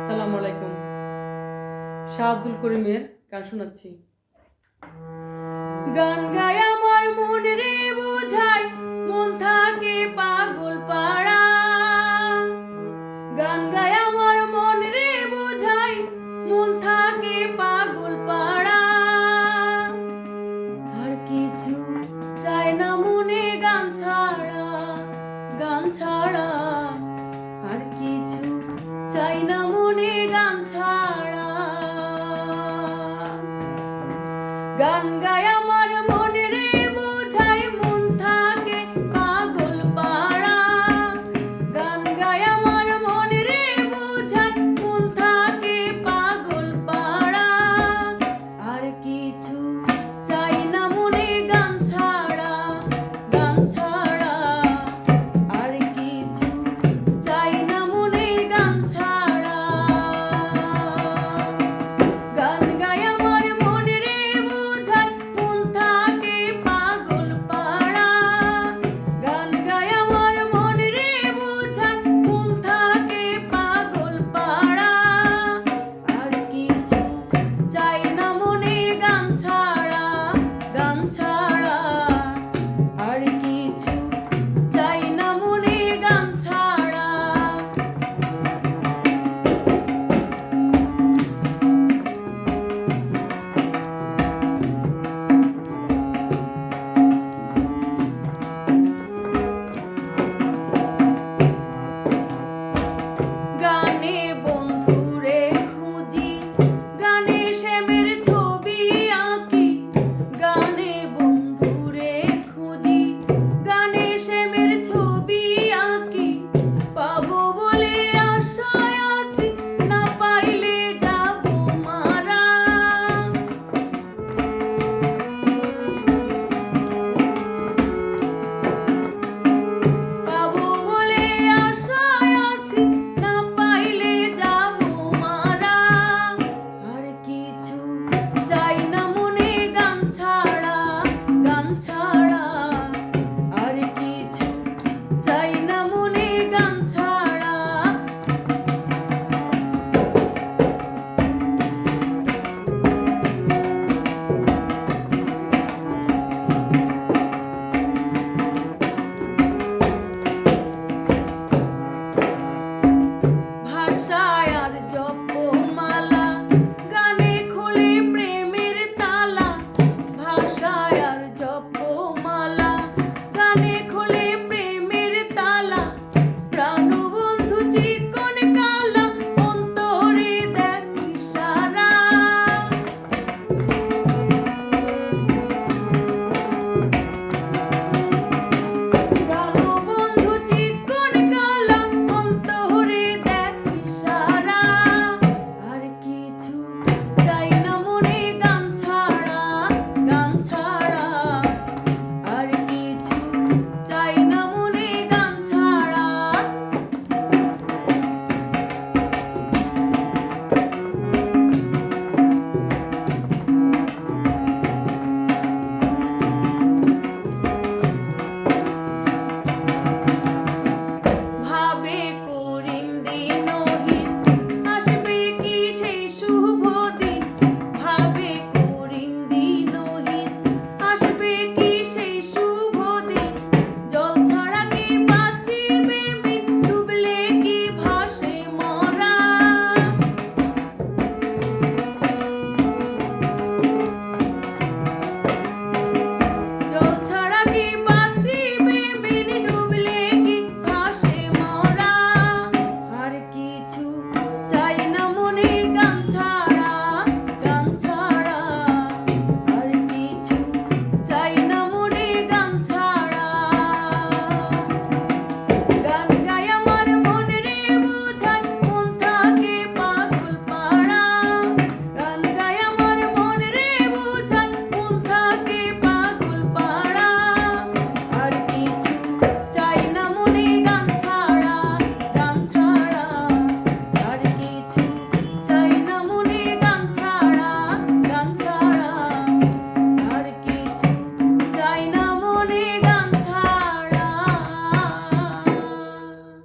আসসালামু আলাইকুম। শাহ আব্দুল করিমের গান শোনাচ্ছি। গান গায় আমার মন রে বোঝাই, মন থাকে পাগল পাড়া। গান গায় আমার মন রে বোঝাই, মন থাকে পাগল পাড়া। আর কিছু চাই না মনে গান ছাড়া, গান ছাড়া। আর কিছু চাই না মনে গান ছাড়া। গান গায় আমার মন রে বোঝাই, মন থাকে পাগল পাড়া। গান গায় আমার মন রে বোঝাই, মন থাকে পাগল পাড়া। আর কিছু চাই না মনে গান ছাড়া, গান ছাড়া। আর কিছু চাই না মনে গান ছাড়া। গান গায় আমার মন রে বোঝাই, মন থাকে পাগল পাড়া। গান গায় আমার মন রে বোঝাই, মন থাকে পাগল পাড়া। আর কিছু চাই না মনে গান ছাড়া, গান ছাড়া। আর কিছু চাই না মনে গান ছাড়া। গানে